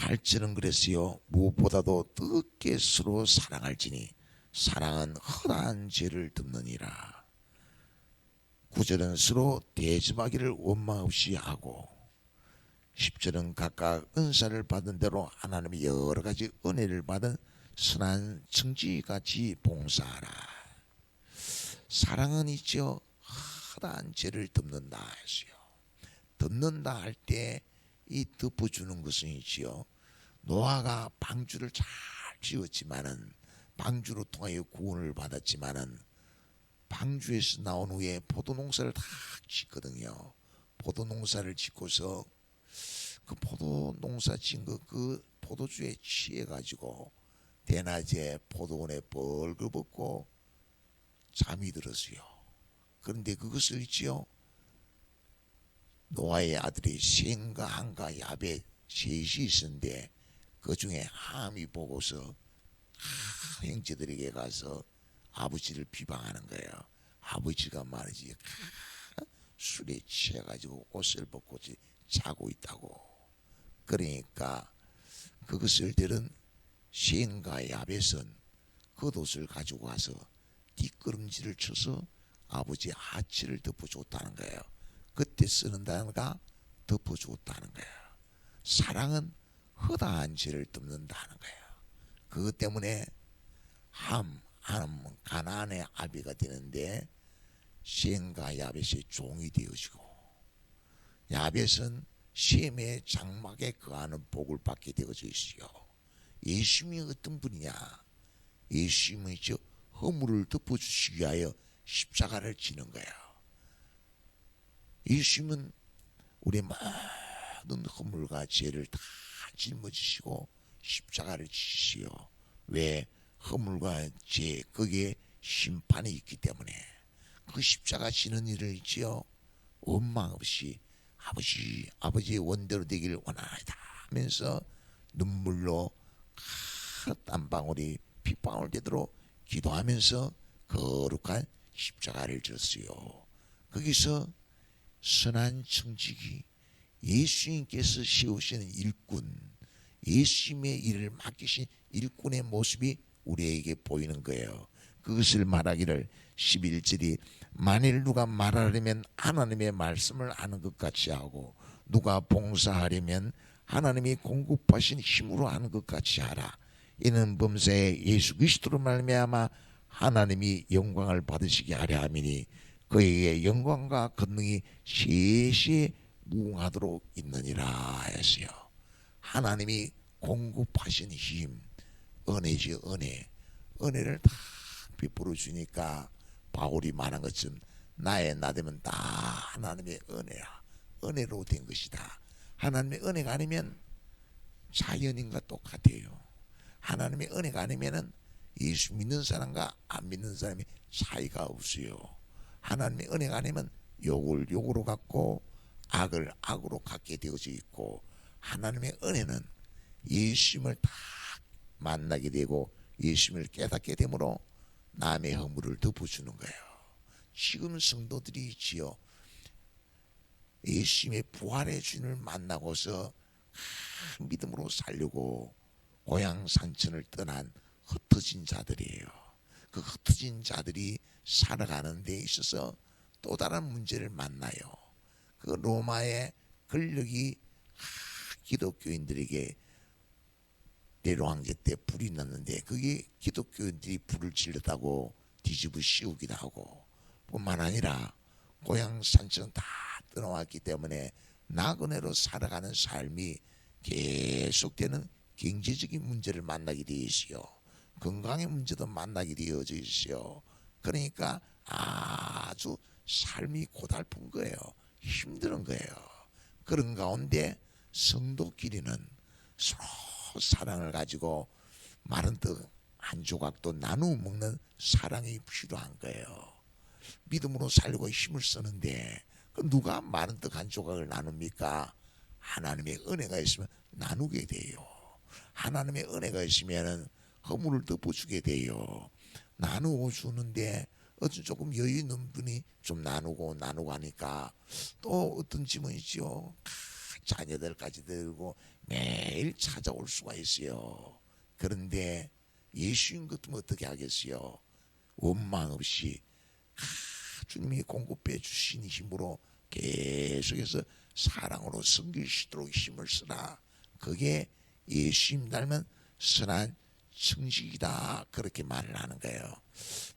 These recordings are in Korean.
8절은 그랬어요. 무엇보다도 뜨겁게 서로 사랑할지니 사랑은 허다한 죄를 덮느니라. 9절은 서로 대접하기를 원망 없이 하고 10절은 각각 은사를 받은 대로 하나님의 여러 가지 은혜를 받은 선한 청지같이 봉사하라. 사랑은 있죠. 허다한 죄를 덮는다 했어요. 덮는다 할 때 이 덮어주는 것은 있지요. 노아가 방주를 잘 지었지만은 방주로 통하여 구원을 받았지만은 방주에서 나온 후에 포도농사를 다 짓거든요. 포도농사를 짓고서 그 포도농사 짓은 그 포도주에 취해가지고 대낮에 포도원에 벌거벗고 잠이 들었어요. 그런데 그것을 있지요. 노아의 아들이 셈과 함과 야벳 셋이 있었는데 그 중에 함이 보고서 형제들에게 가서 아버지를 비방하는 거예요. 아버지가 말이지 술에 취해가지고 옷을 벗고 자고 있다고. 그러니까 그것을 들은 셈과 야벳은 겉옷을 가지고 와서 뒷걸음질을 쳐서 아버지의 하치를 덮어줬다는 거예요. 그때 쓰는 단어가 덮어줬다는 거예요. 사랑은 허다한 죄를 덮는다는 거예요. 그것 때문에 함은 가나안의 아비가 되는데 셈과 야벳의 종이 되어지고 야벳은 셈의 장막에 거하는 복을 받게 되어져 있어요. 예수님이 어떤 분이냐? 예수님은 허물을 덮어주시기 위하여 십자가를 지는 거예요. 예수님은 우리 모든 허물과 죄를 다 짊어지시고 십자가를 지시오. 왜? 허물과 죄 거기에 심판이 있기 때문에 그 십자가 지는 일을 있지요. 원망 없이 아버지의 원대로 되기를 원하나이다 하면서 눈물로 땀방울이 핏방울 되도록 기도하면서 거룩한 십자가를 졌어요. 거기서 선한 청지기 예수님께서 세우시는 일꾼, 예수님의 일을 맡기신 일꾼의 모습이 우리에게 보이는 거예요. 그것을 말하기를 11절이 만일 누가 말하려면 하나님의 말씀을 아는 것 같이 하고 누가 봉사하려면 하나님이 공급하신 힘으로 하는 것 같이 하라. 이는 범사에 예수 그리스도로 말미암아 하나님이 영광을 받으시게 하려 함이니 그에게 영광과 권능이 세시에 무궁하도록 있느니라 했어요. 하나님이 공급하신 힘, 은혜지 은혜. 은혜를 다 베풀어 주니까 바울이 말한 것처럼 나의 나되면 다 하나님의 은혜야. 은혜로 된 것이다. 하나님의 은혜가 아니면 자연인과 똑같아요. 하나님의 은혜가 아니면은 예수 믿는 사람과 안 믿는 사람이 차이가 없어요. 하나님의 은혜가 아니면 욕을 욕으로 갖고 악을 악으로 갖게 되어져 있고 하나님의 은혜는 예수님을 다 만나게 되고 예수님을 깨닫게 되므로 남의 허물을 덮어주는 거예요. 지금 성도들이 있지요. 예수님의 부활의 주님을 만나고서 믿음으로 살려고 고향 산천을 떠난 흩어진 자들이에요. 그 흩어진 자들이 살아가는 데 있어서 또 다른 문제를 만나요. 그 로마의 권력이 기독교인들에게 내로한계 때 불이 났는데 그게 기독교인들이 불을 질렀다고 뒤집어 씌우기도 하고 뿐만 아니라 고향 산천 다 떠나왔기 때문에 나그네로 살아가는 삶이 계속되는 경제적인 문제를 만나게 되어 있어요. 건강의 문제도 만나게 되어져 있어요. 그러니까 아주 삶이 고달픈 거예요. 힘든 거예요. 그런 가운데 성도끼리는 서로 사랑을 가지고 마른 떡 한 조각도 나누어 먹는 사랑이 필요한 거예요. 믿음으로 살고 힘을 쓰는데 누가 마른 떡 한 조각을 나눕니까? 하나님의 은혜가 있으면 나누게 돼요. 하나님의 은혜가 있으면 허물을 덮어주게 돼요. 나누어 주는데 어떤 조금 여유 있는 분이 좀 나누고 하니까 또 어떤 집은 있죠. 자녀들까지 들고 매일 찾아올 수가 있어요. 그런데 예수님 같으면 어떻게 하겠어요? 원망 없이 주님이 공급해 주신 힘으로 계속해서 사랑으로 섬기시도록 힘을 쓰라. 그게 예수님 닮은 선한 청직이다. 그렇게 말을 하는 거예요.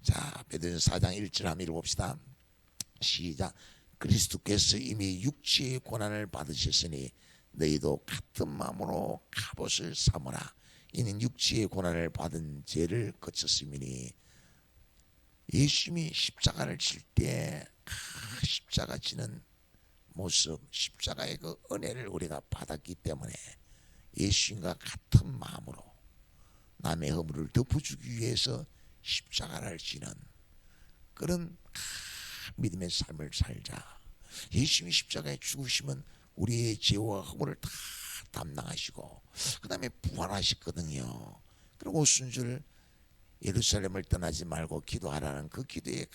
자, 베드로전서 4장 1절 한번 읽어봅시다. 시작. 그리스도께서 이미 육체의 고난을 받으셨으니 너희도 같은 마음으로 갑옷을 삼으라. 이는 육체의 고난을 받은 죄를 거쳤음이니. 예수님이 십자가를 질 때 십자가 지는 모습, 십자가의 그 은혜를 우리가 받았기 때문에 예수님과 같은 마음으로 남의 허물을 덮어주기 위해서 십자가를 지는 그런 믿음의 삶을 살자. 예수님이 십자가에 죽으시면 우리의 죄와 허물을 다 담당하시고 그 다음에 부활하셨거든요. 그리고 순절 예루살렘을 떠나지 말고 기도하라는 그 기도에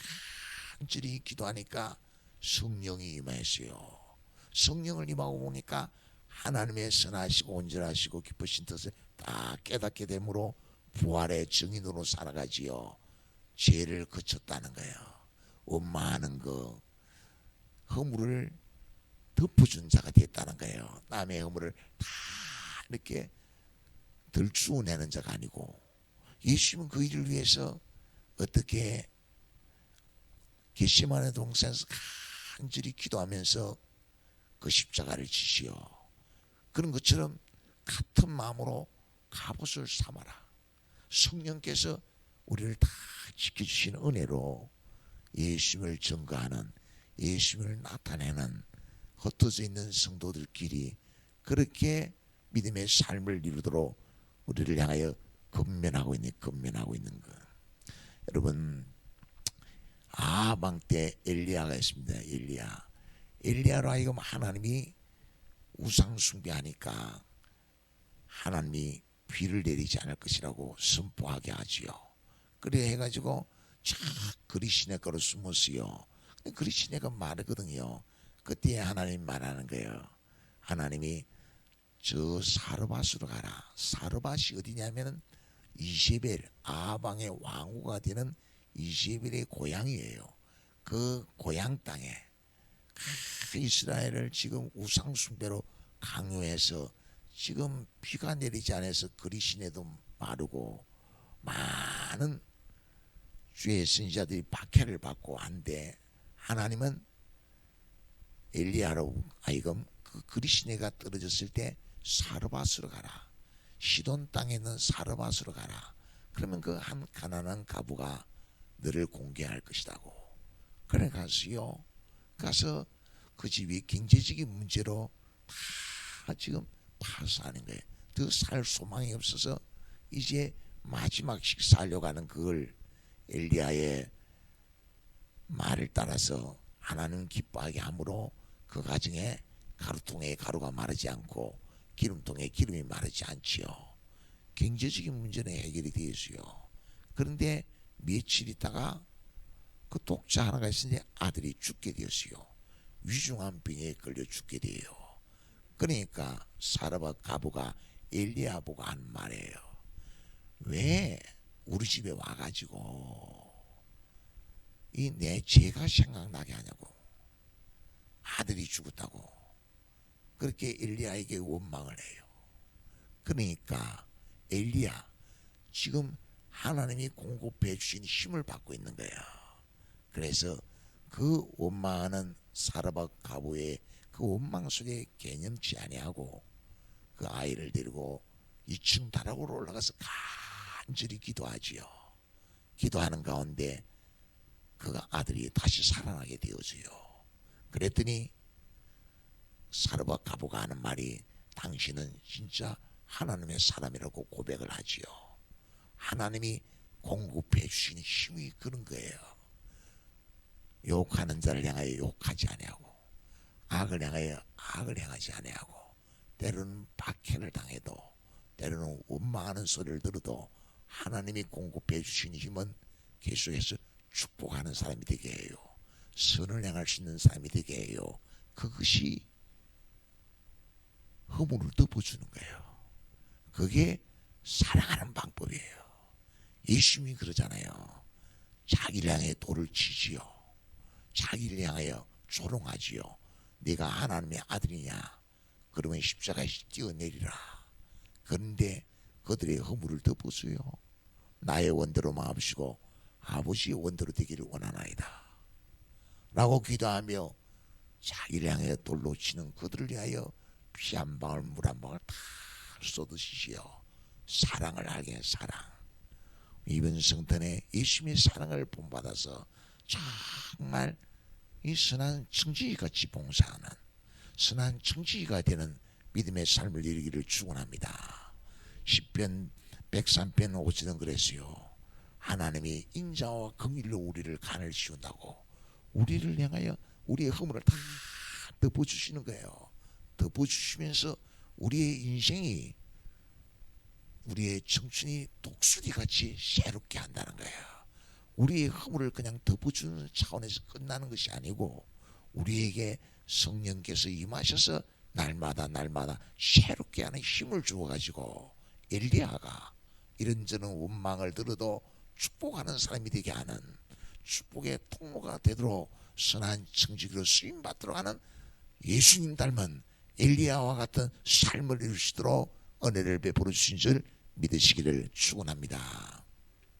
간절히 기도하니까 성령이 임하였어요. 성령을 임하고 보니까 하나님의 선하시고 온전하시고 기쁘신 뜻을 다 깨닫게 되므로 부활의 증인으로 살아가지요. 죄를 거쳤다는 거예요. 원망하는 거 허물을 덮어준 자가 됐다는 거예요. 남의 허물을 다 이렇게 들추어내는 자가 아니고 예수님은 그 일을 위해서 어떻게 겟세마네 동산에서 간절히 기도하면서 그 십자가를 지시어 그런 것처럼 같은 마음으로 갑옷을 삼아라. 성령께서 우리를 다 지켜주시는 은혜로 예수님을 증거하는 예수님을 나타내는 흩어져 있는 성도들끼리 그렇게 믿음의 삶을 이루도록 우리를 향하여 건면하고 있는 것. 여러분 아방 때 엘리야가 있습니다. 엘리야로 하여금 하나님이 우상 숭배하니까 하나님이 비를 내리지 않을 것이라고 선포하게 하지요. 그래 해가지고 쫙 그리 시내가로 숨었어요. 그리 시내가 마르거든요. 그때 하나님 말하는 거예요. 하나님이 저 사르밧으로 가라. 사르밧이 어디냐면은 이세벨 아방의 왕후가 되는 이세벨의 고향이에요. 그 고향 땅에 이스라엘을 지금 우상 숭배로 강요해서 지금 비가 내리지 않아서 그리 시내도 마르고 많은 주의 선지자들이 박해를 받고 한데 하나님은 엘리야로 하여금 그 그리 시내가 떨어졌을 때 사르밧으로 가라. 시돈 땅에 있는 사르밧으로 가라. 그러면 그 한 가난한 가부가 너를 공개할 것이라고. 그래 가서요. 가서 그 집이 경제적인 문제로 다 지금 파산하는 거예요. 더 살 소망이 없어서 이제 마지막씩 살려고 하는 그걸 엘리야의 말을 따라서 하나님 기뻐하게 함으로 그 가정에 가루통에 가루가 마르지 않고 기름통에 기름이 마르지 않지요. 경제적인 문제는 해결이 되었어요. 그런데 며칠 있다가 그 독자 하나가 있으니 아들이 죽게 되었어요. 위중한 병에 걸려 죽게 돼요. 그러니까 사르밧 가부가 엘리야 보고 한 말이에요. 왜 우리 집에 와가지고 이 내 죄가 생각나게 하냐고. 아들이 죽었다고 그렇게 엘리야에게 원망을 해요. 그러니까 엘리야 지금 하나님이 공급해 주신 힘을 받고 있는 거야. 그래서 그 원망하는 사르밧 가부의 그 원망 속에 개념치 아니하고 그 아이를 데리고 2층 다락으로 올라가서 간절히 기도하지요. 기도하는 가운데 그 아들이 다시 살아나게 되어져요. 그랬더니 사르밧 가부가 하는 말이 당신은 진짜 하나님의 사람이라고 고백을 하지요. 하나님이 공급해 주신 힘이 그런 거예요. 욕하는 자를 향하여 욕하지 아니하고 악을 향하여 악을 행하지 아니하고 때로는 박해를 당해도 때로는 원망하는 소리를 들어도 하나님이 공급해 주신 힘은 계속해서 축복하는 사람이 되게 해요. 선을 행할 수 있는 사람이 되게 해요. 그것이 허물을 덮어주는 거예요. 그게 사랑하는 방법이에요. 예수님이 그러잖아요. 자기를 향해 돌을 치지요. 자기를 향하여 조롱하지요. 네가 하나님의 아들이냐? 그러면 십자가에 뛰어내리라. 그런데 그들의 허물을 덮어줘요. 나의 원대로 마옵시고 아버지의 원대로 되기를 원하나이다 라고 기도하며 자기를 향해 돌로 치는 그들을 위하여 피 한 방울 물 한 방울 다 쏟으시지요. 사랑을 하게 사랑. 이번 성탄에 예수님의 사랑을 본받아서 정말 이 선한 청지기같이 봉사하는 선한 청지기가 되는 믿음의 삶을 이루기를 축원합니다. 시편 103편 5절은 그랬어요. 하나님이 인자와 긍휼로 우리를 간을 씌운다고 우리를 향하여 우리의 허물을 다 덮어주시는 거예요. 덮어주시면서 우리의 인생이 우리의 청춘이 독수리같이 새롭게 한다는 거예요. 우리의 허물을 그냥 덮어주는 차원에서 끝나는 것이 아니고 우리에게 성령께서 임하셔서 날마다 새롭게 하는 힘을 주어가지고 엘리야가 이런저런 원망을 들어도 축복하는 사람이 되게 하는 축복의 통로가 되도록 선한 청지기로 쓰임받도록 하는 예수님 닮은 엘리야와 같은 삶을 이루시도록 은혜를 베풀어 주신 줄 믿으시기를 축원합니다.